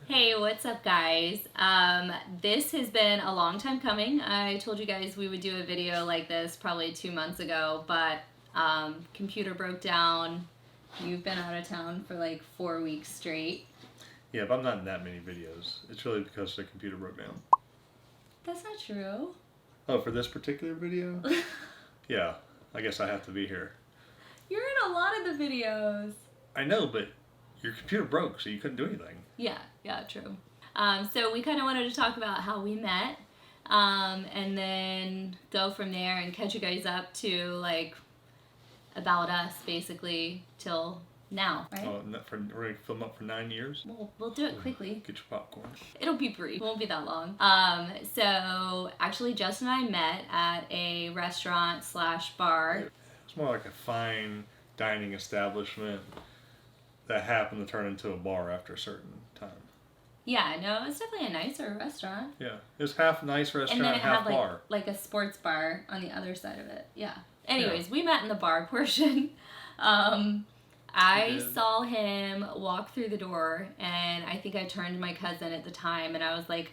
Hey, what's up, guys? This has been a long time coming. I told you guys we would do a video like this probably 2 months ago, but computer broke down. You've been out of town for like 4 weeks straight. Yeah, but I'm not in that many videos. It's really because the computer broke down. That's not true. Oh, for this particular video? Yeah, I guess I have to be here. You're in a lot of the videos. I know, but your computer broke, so you couldn't do anything. Yeah, true. So we kind of wanted to talk about how we met, and then go from there and catch you guys up to like about us basically till now, right? Oh, we're going to film up for 9 years? We'll do it quickly. Get your popcorn. It'll be brief. It won't be that long. So actually Justin and I met at a restaurant/bar. It's more like a fine dining establishment that happened to turn into a bar after a certain time. Yeah, no, it's definitely a nicer restaurant. Yeah, it was half nice And restaurant, then it half had bar. like a sports bar on the other side of it. Yeah. Anyways, we met in the bar portion. I saw him walk through the door, and I think I turned to my cousin at the time, and I was like,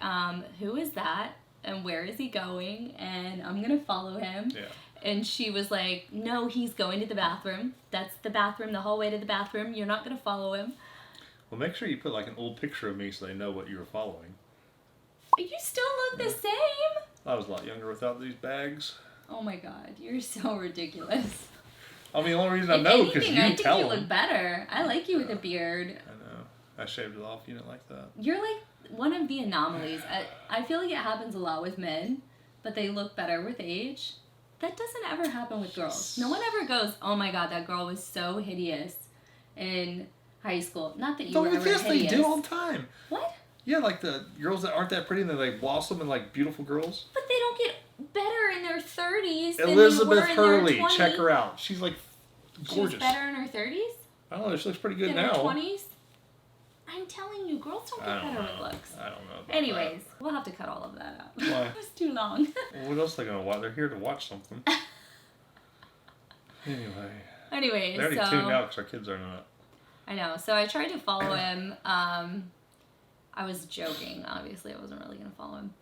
who is that? And where is he going? And I'm going to follow him. Yeah. And she was like, no, he's going to the bathroom. That's the bathroom, the hallway to the bathroom. You're not going to follow him. Well, make sure you put like an old picture of me so they know what you were following. You still look the same. I was a lot younger without these bags. Oh my God, you're so ridiculous. I mean, the only reason I know because you I tell think you them. look better. I like you with a beard. I know. I shaved it off. You didn't like that. You're like one of the anomalies. I feel like it happens a lot with men, but they look better with age. That doesn't ever happen with girls. No one ever goes, oh my God, that girl was so hideous in high school. Not that you were ever Yes, hideous. they do all the time. What? Yeah, like the girls that aren't that pretty and they like blossom and like beautiful girls. But they don't get better in their 30s than Elizabeth they were in Hurley, their 20s. check her out. She's like gorgeous. She's better in her 30s? I don't know, she looks pretty good In now. her 20s? I'm telling you, girls don't get better with looks. I don't know about Anyways, we'll have to cut all of that out. Why? It was too long. Well, what else are they going to watch? They're here to watch something. Anyways, they already so tuned out because our kids are not. I know. So I tried to follow him. I was joking. Obviously, I wasn't really going to follow him.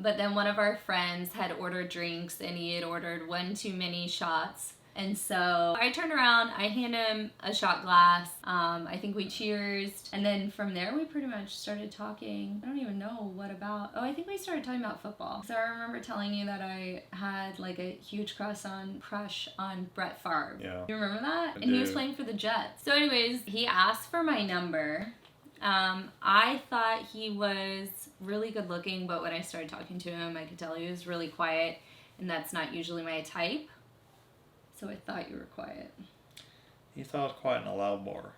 But then one of our friends had ordered drinks, and he had ordered one too many shots. And so I turned around, I hand him a shot glass. I think we cheersed. And then from there, we pretty much started talking. I don't even know what about. Oh, I think we started talking about football. So I remember telling you that I had like a huge crush on Brett Favre. Yeah. You remember that? I And he was do. playing for the Jets. So anyways, he asked for my number. I thought he was really good looking, but when I started talking to him, I could tell he was really quiet, and that's not usually my type. So I thought you were quiet. He thought I was quiet in a loud bar.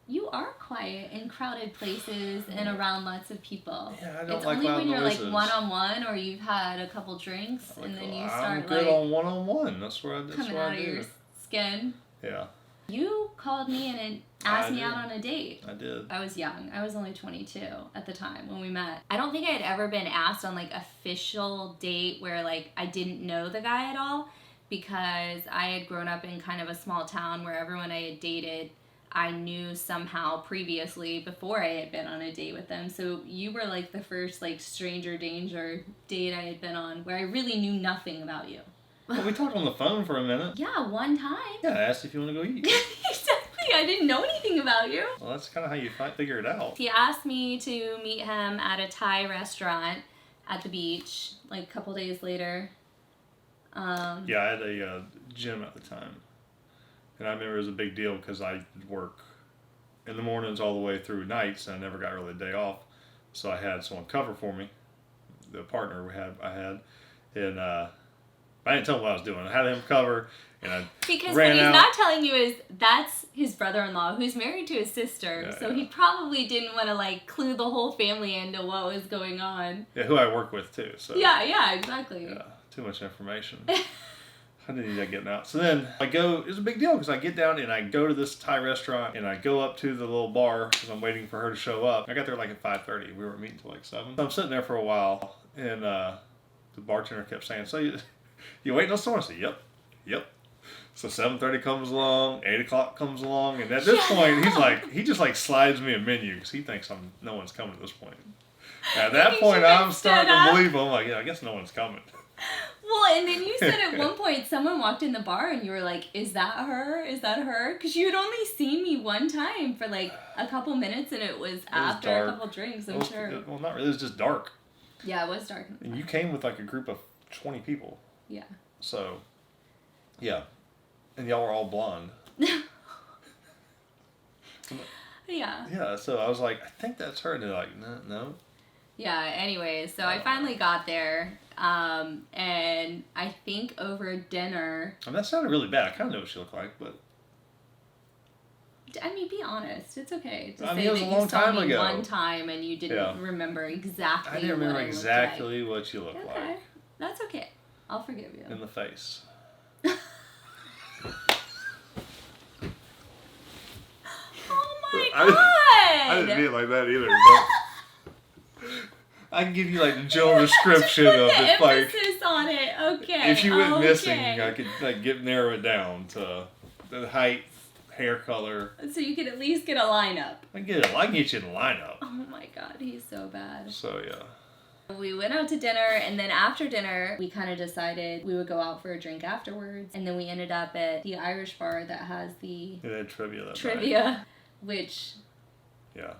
You are quiet in crowded places and around lots of people. Yeah, I don't it's like only loud when you're noises. like one-on-one or you've had a couple drinks and then you I'm start good like on one-on-one. That's where coming I out of do. your skin. Yeah, You called me and asked me did. out on a date. I did. I was young. I was only 22 at the time when we met. I don't think I had ever been asked on like official date where like I didn't know the guy at all, because I had grown up in kind of a small town where everyone I had dated I knew somehow previously before I had been on a date with them. So you were like the first like stranger danger date I had been on where I really knew nothing about you. Well, we talked on the phone for a minute. Yeah, one time. Yeah, I asked if you want to go eat. Exactly. I didn't know anything about you. Well, that's kind of how you figure it out. He asked me to meet him at a Thai restaurant at the beach, like a couple days later. Yeah, I had a gym at the time. And I remember it was a big deal because I work in the mornings all the way through nights, and I never got really a day off. So I had someone cover for me, the partner I had. And I didn't tell him what I was doing. I had him cover, and I Because ran what he's out. not telling you is that's his brother-in-law who's married to his sister. Yeah, so yeah. he probably didn't want to like clue the whole family into what was going on. Yeah, who I work with too. So Yeah, exactly. yeah, too much information. I didn't need that getting out. So then I go, it's a big deal because I get down and I go to this Thai restaurant and I go up to the little bar because I'm waiting for her to show up. I got there like at 5:30. We were meeting till like 7. So I'm sitting there for a while, and the bartender kept saying, so you waiting on someone? I said, yep. So 7:30 comes along, 8 o'clock comes along, and at this point, he just like slides me a menu because he thinks no one's coming at this point. At that point, I'm starting to believe him. I'm like, yeah, I guess no one's coming. Well, and then you said at one point someone walked in the bar and you were like, is that her? Is that her? Because you had only seen me one time for like a couple minutes and it was after a couple drinks, I'm sure. Well, not really. It was just dark. Yeah, it was dark. And you came with like a group of 20 people. Yeah. So, yeah. And y'all were all blonde. Yeah. Yeah, so I was like, I think that's her. And they're like, no. Yeah, anyways, so I finally got there, and I think over dinner... I mean, that sounded really bad. I kind of know what she looked like, but... I mean, be honest. It's okay to I mean, say it was that a long you saw time me ago. one time and you didn't remember exactly I didn't remember what exactly what you looked okay. like. That's okay. I'll forgive you. In the face. Oh my god! I didn't mean it like that either, but... I can give you like the general description of it. Like, emphasis on it. Okay. If you went missing, I could like narrow it down to the height, hair color. So you could at least get a lineup. I can get you in the lineup. Oh my god, he's so bad. So yeah. We went out to dinner, and then after dinner, we kind of decided we would go out for a drink afterwards. And then we ended up at the Irish bar that has the trivia. Which yeah.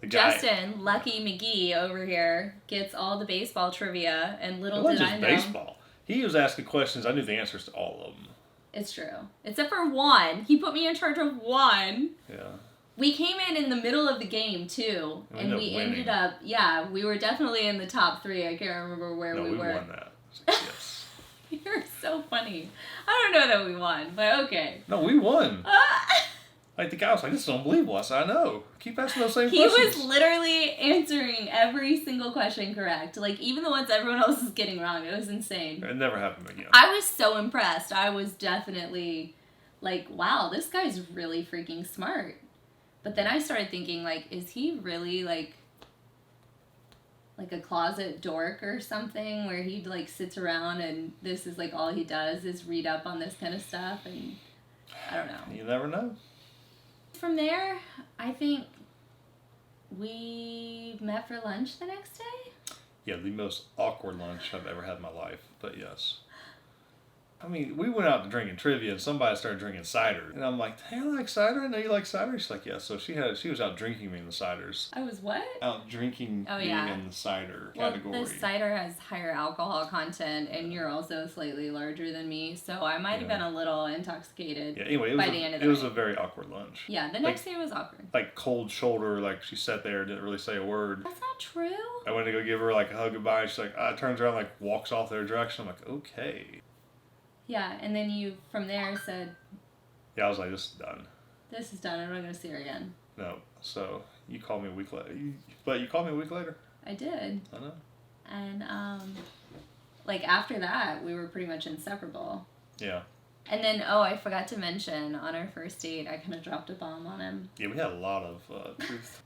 Justin, Lucky McGee over here, gets all the baseball trivia, and little did I know. Baseball. He was asking questions. I knew the answers to all of them. It's true. Except for one. He put me in charge of one. Yeah. We came in the middle of the game, too. And we ended up, we were definitely in the top 3. I can't remember where we were. No, we won that. Yes. You're so funny. I don't know that we won, but okay. No, we won. Like, the guy was like, this is unbelievable. I said, I know. Keep asking those same questions. He was literally answering every single question correct. Like, even the ones everyone else is getting wrong. It was insane. It never happened again. I was so impressed. I was definitely like, wow, this guy's really freaking smart. But then I started thinking, like, is he really, like a closet dork or something where he, like, sits around and this is, like, all he does is read up on this kind of stuff? And I don't know. You never know. From there, I think we met for lunch the next day. Yeah, the most awkward lunch I've ever had in my life, but yes. I mean, we went out to drinking trivia and somebody started drinking cider. And I'm like, hey, I like cider. I know you like cider. She's like, yeah. So she was out drinking me in the ciders. I was what? Out drinking me in the cider category. The cider has higher alcohol content and you're also slightly larger than me. So I might have been a little intoxicated by the end of the night. It was a very awkward lunch. Yeah, the next day was awkward. Like cold shoulder, like she sat there, didn't really say a word. That's not true. I went to go give her like a hug goodbye. She's like, turns around, like walks off their direction. I'm like, okay. Yeah, and then you, from there, said... Yeah, I was like, this is done. This is done. I'm not going to see her again. No. So, you called me a week later. But you called me a week later? I did. I know. And, like, after that, we were pretty much inseparable. Yeah. And then, I forgot to mention, on our first date, I kind of dropped a bomb on him. Yeah, we had a lot of truth.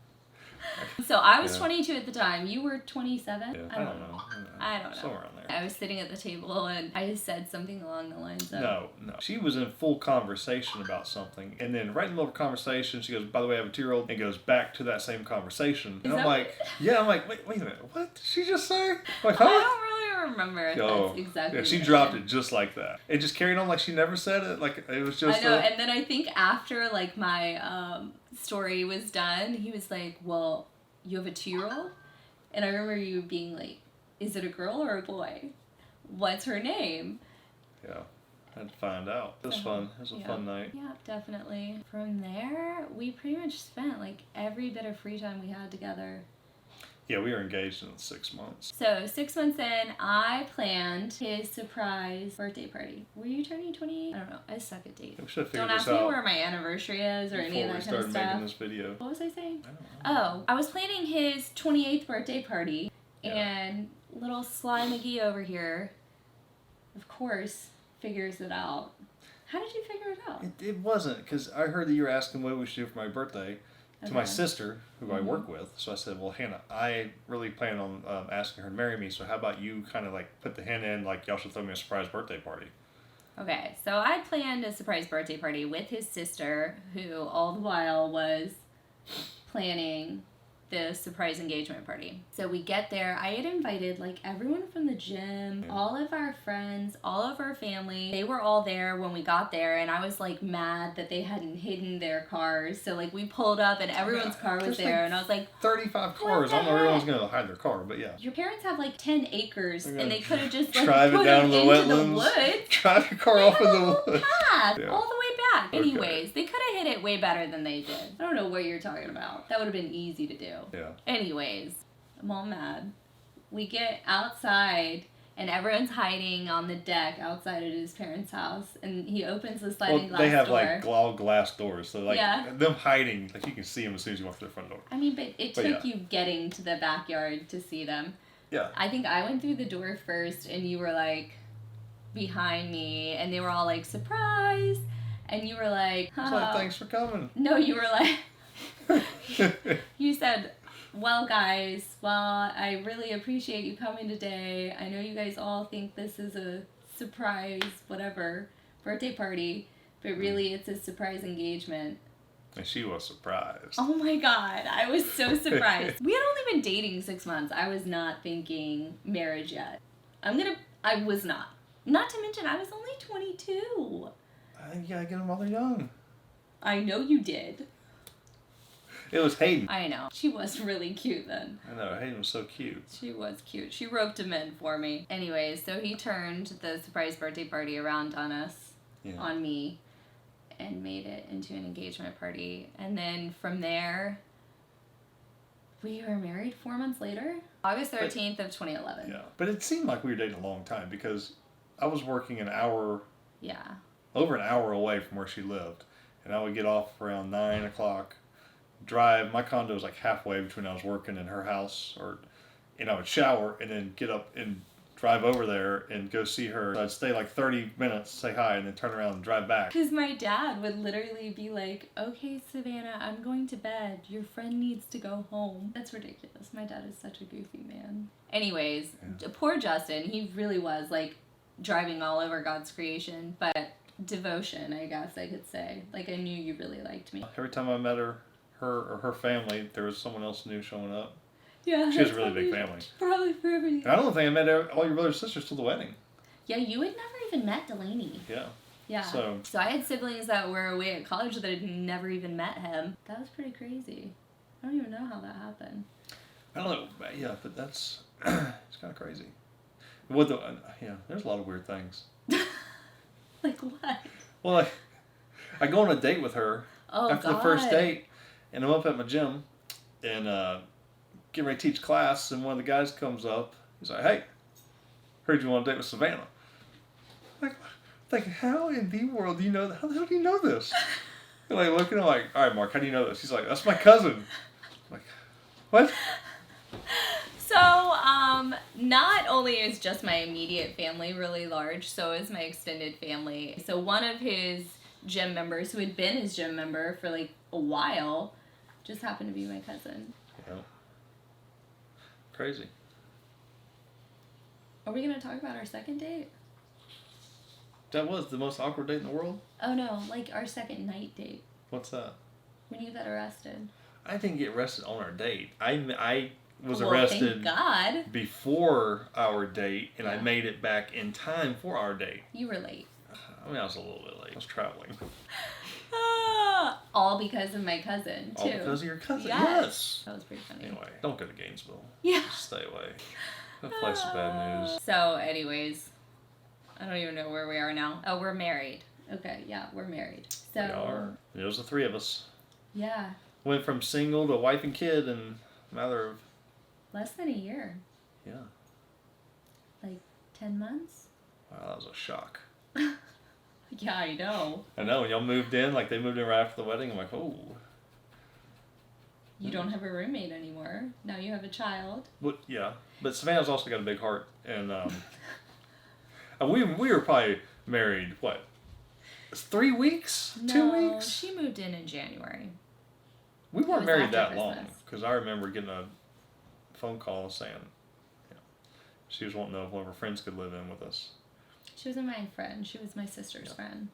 So I was 22 at the time. You were 27? Yeah, I don't know. I don't know. Somewhere around there. I was sitting at the table and I said something along the lines of... No. She was in full conversation about something. And then right in the middle of the conversation, she goes, by the way, I have a 2-year-old. And goes back to that same conversation. And I'm like, wait a minute. What did she just say? I'm like, huh? I don't really remember if that's exactly she dropped it just like that. It just carried on like she never said it. Like it was just... I know. And then I think after like my story was done, he was like, well, you have a 2-year-old? And I remember you being like, is it a girl or a boy? What's her name? Yeah, I had to find out. It was fun. It was a fun night. Yeah, definitely. From there, we pretty much spent like every bit of free time we had together. Yeah, we were engaged in 6 months. So 6 months in, I planned his surprise birthday party. Were you turning 28? I don't know. I suck at dates. We should have Don't figured ask this out me where my anniversary is or any of that kind of stuff. Before we started making this video. What was I saying? I don't know. I was planning his 28th birthday party, and little Sly McGee over here, of course, figures it out. How did you figure it out? It wasn't, because I heard that you were asking what we should do for my birthday to my sister, who I work with. So I said, well, Hannah, I really plan on asking her to marry me, so how about you kind of like put the hint in, like y'all should throw me a surprise birthday party. Okay, so I planned a surprise birthday party with his sister, who all the while was planning the surprise engagement party. So we get there. I had invited like everyone from the gym, all of our friends, all of our family. They were all there when we got there, and I was like mad that they hadn't hidden their cars. So like we pulled up and everyone's car was there, and I was like, 35 cars. I don't know everyone's gonna hide their car, but yeah. Your parents have like 10 acres, and they could have just like drive put it down them the into wetlands. the woods. Drive your car off in the woods. Path, Yeah. all the way back. Okay. Anyways, they could have hit it way better than they did. I don't know what you're talking about. That would have been easy to do. Yeah. Anyways, I'm all mad. We get outside, and everyone's hiding on the deck outside of his parents' house, and he opens the sliding glass door. They have like all glass doors, so like Yeah. them hiding, like you can see them as soon as you walk through the front door. I mean, but it took you getting to the backyard to see them. Yeah. I think I went through the door first, and you were like behind me, and they were all like, surprise! And you were like, It's like, thanks for coming. No, you were like, you said, well, guys, I really appreciate you coming today. I know you guys all think this is a surprise, whatever, birthday party, but really it's a surprise engagement. And she was surprised. Oh my God, I was so surprised. We had only been dating 6 months. I was not thinking marriage yet. I was not. Not to mention, I was only 22. I think you gotta get them while they're young. I know you did. It was Hayden. I know. She was really cute then. I know, Hayden was so cute. She was cute. She roped him in for me. Anyways, so he turned the surprise birthday party around on us, on me, and made it into an engagement party. And then from there, we were married 4 months later. August 13th of 2011. Yeah. But it seemed like we were dating a long time because I was working over an hour away from where she lived. And I would get off around 9 o'clock, drive. My condo was like halfway between I was working and her house, and I would shower and then get up and drive over there and go see her. I'd stay like 30 minutes, say hi, and then turn around and drive back. Because my dad would literally be like, okay, Savannah, I'm going to bed. Your friend needs to go home. That's ridiculous. My dad is such a goofy man. Anyways, poor Justin, he really was like driving all over God's creation, but devotion, I guess I could say. Like, I knew you really liked me. Every time I met her or her family, there was someone else new showing up. Yeah. She has a really big family. Probably for everything. And I don't think I met all your brothers and sisters till the wedding. Yeah, you had never even met Delaney. Yeah. Yeah. So I had siblings that were away at college that had never even met him. That was pretty crazy. I don't even know how that happened. I don't know. Yeah, but that's it's kind of crazy. There's a lot of weird things. Like what? Well, I go on a date with her after the first date, and I'm up at my gym, and getting ready to teach class, and one of the guys comes up. He's like, "Hey, heard you want to date with Savannah." I'm like, how in the world do you know that? How the hell do you know this? And like looking, I'm like, all right, Mark, how do you know this? He's like, that's my cousin. I'm like, what? So, not only is just my immediate family really large, so is my extended family. So one of his gym members, who had been his gym member for like a while, just happened to be my cousin. Yeah. Crazy. Are we going to talk about our second date? That was the most awkward date in the world? Oh no, like our second night date. What's that? When you got arrested. I didn't get arrested on our date. I was Well, arrested thank God. before our date, and I made it back in time for our date. You were late. I mean, I was a little bit late. I was traveling. All because of my cousin, too. All because of your cousin? Yes. That was pretty funny. Anyway, don't go to Gainesville. Yeah. Just stay away. That place is bad news. So, anyways, I don't even know where we are now. Oh, we're married. Okay, yeah, we're married. So. We are. It was the three of us. Yeah. Went from single to wife and kid in a matter of... Less than a year. Yeah. Like 10 months? Wow, that was a shock. Yeah, I know. I know, when y'all moved in, like they moved in right after the wedding, I'm like, oh. You don't have a roommate anymore. Now you have a child. But, yeah, but Savannah's also got a big heart, and we were probably married, what, 3 weeks? No, 2 weeks? She moved in January. We weren't married that Christmas. long, because I remember getting a phone call saying she was wanting to know if one of her friends could live in with us. She wasn't my friend. She was my sister's friend.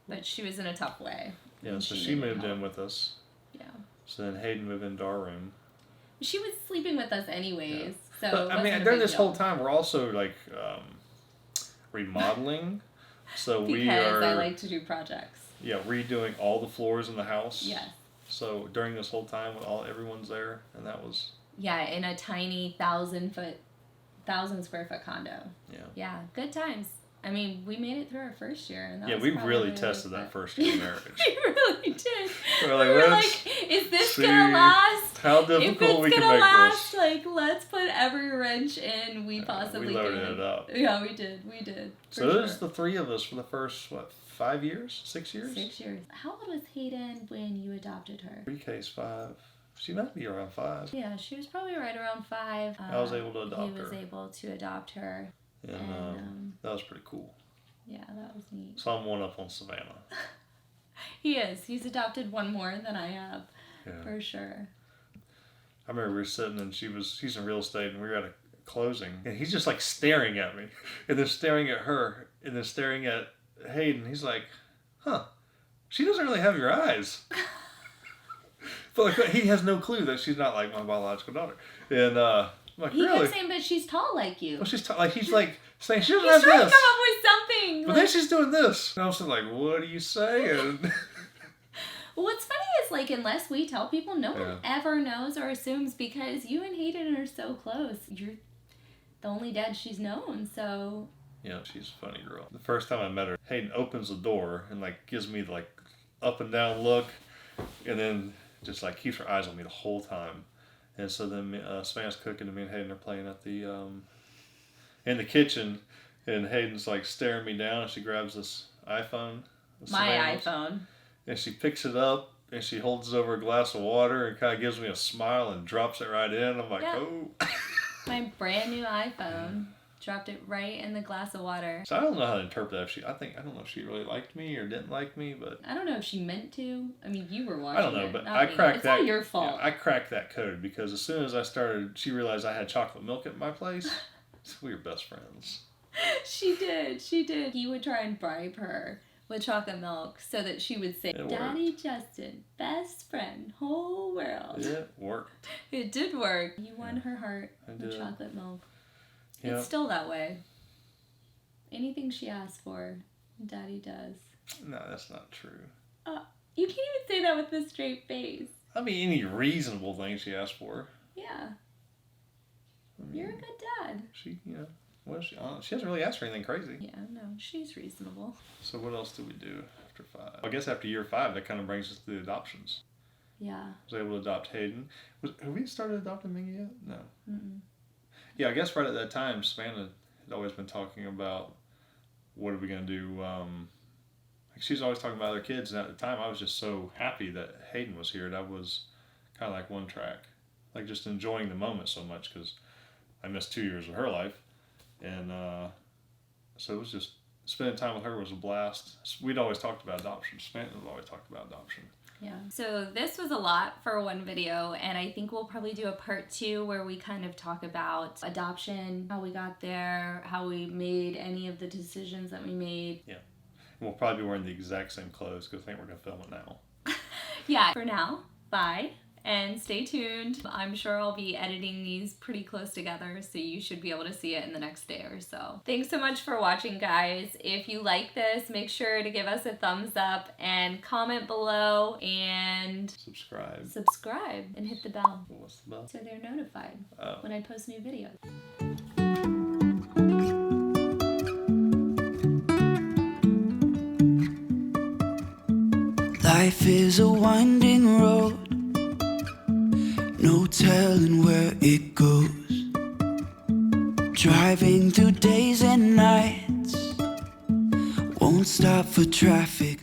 But she was in a tough way. Yeah, so she moved in with us. Yeah. So then Hayden moved into our room. She was sleeping with us anyways. Yeah. So but, I mean, during this whole time, we're also like remodeling. So we are. Because I like to do projects. Yeah, redoing all the floors in the house. Yes. So during this whole time, everyone's there, and that was. Yeah, in a tiny 1,000 square foot condo. Yeah. Yeah, good times. I mean, we made it through our first year. And we really tested that first year of marriage. We really did. We were like, is this going to last? How difficult we can make last, this. Like, let's put every wrench in we possibly can. We loaded it up. Yeah, we did. So it was the three of us for the first, 5 years? 6 years? 6 years. How old was Hayden when you adopted her? Pre-K's 5. She might be around 5. Yeah, she was probably right around 5. I was able to adopt her. He was able to adopt her. And that was pretty cool. Yeah, that was neat. So I'm one up on Savannah. He is. He's adopted one more than I have. Yeah. For sure. I remember we were sitting and she's in real estate and we were at a closing and he's just like staring at me and then staring at her and then staring at Hayden. He's like, huh, she doesn't really have your eyes. But like, he has no clue that she's not like my biological daughter. And I'm like, he really? kept saying, but she's tall like you. Well, she's like, he's like saying she doesn't he's have trying this. to come up with something. But then she's doing this. And I was like, what are you saying? Well, what's funny is, like, unless we tell people, no one ever knows or assumes because you and Hayden are so close. You're the only dad she's known, so... Yeah, she's a funny girl. The first time I met her, Hayden opens the door and, like, gives me, like, up and down look and then just, like, keeps her eyes on me the whole time. And so then Samantha's cooking and me and Hayden are playing at the, in the kitchen and Hayden's, like, staring me down and she grabs this iPhone. My iPhone. And she picks it up and she holds it over a glass of water and kind of gives me a smile and drops it right in. I'm like, oh. My brand new iPhone. Dropped it right in the glass of water. So I don't know how to interpret that. I don't know if she really liked me or didn't like me, but... I don't know if she meant to. I mean, you were watching I don't know, but I cracked that. It's all your fault. Yeah, I cracked that code because as soon as I started, she realized I had chocolate milk at my place. We were best friends. She did. He would try and bribe her with chocolate milk so that she would say, Daddy Justin, best friend, whole world. It worked. It did work. You won her heart with chocolate milk. Yep. It's still that way. Anything she asks for, Daddy does. No, that's not true. You can't even say that with a straight face. I mean, any reasonable thing she asks for. Yeah. You're a good dad. She hasn't really asked for anything crazy. Yeah, no, she's reasonable. So what else did we do after 5? I guess after year 5, that kind of brings us to the adoptions. Yeah. I was able to adopt Hayden. Have we started adopting Mingy yet? No. Mm-mm. Yeah, I guess right at that time, Savannah had always been talking about what are we going to do. She's always talking about other kids, and at the time I was just so happy that Hayden was here. That was kind of like one track. Like just enjoying the moment so much because I missed 2 years of her life. And so it was just, spending time with her was a blast. We'd always talked about adoption. Savannah had always talked about adoption. Yeah. So this was a lot for one video, and I think we'll probably do a part 2 where we kind of talk about adoption, how we got there, how we made any of the decisions that we made. Yeah. And we'll probably be wearing the exact same clothes because I think we're going to film it now. Yeah. For now, bye. And stay tuned. I'm sure I'll be editing these pretty close together, so you should be able to see it in the next day or so. Thanks so much for watching, guys. If you like this, make sure to give us a thumbs up and comment below and subscribe and hit the bell. What's the bell? So they're notified when I post new videos. Life is a winding road, no telling where it goes. Driving through days and nights, won't stop for traffic.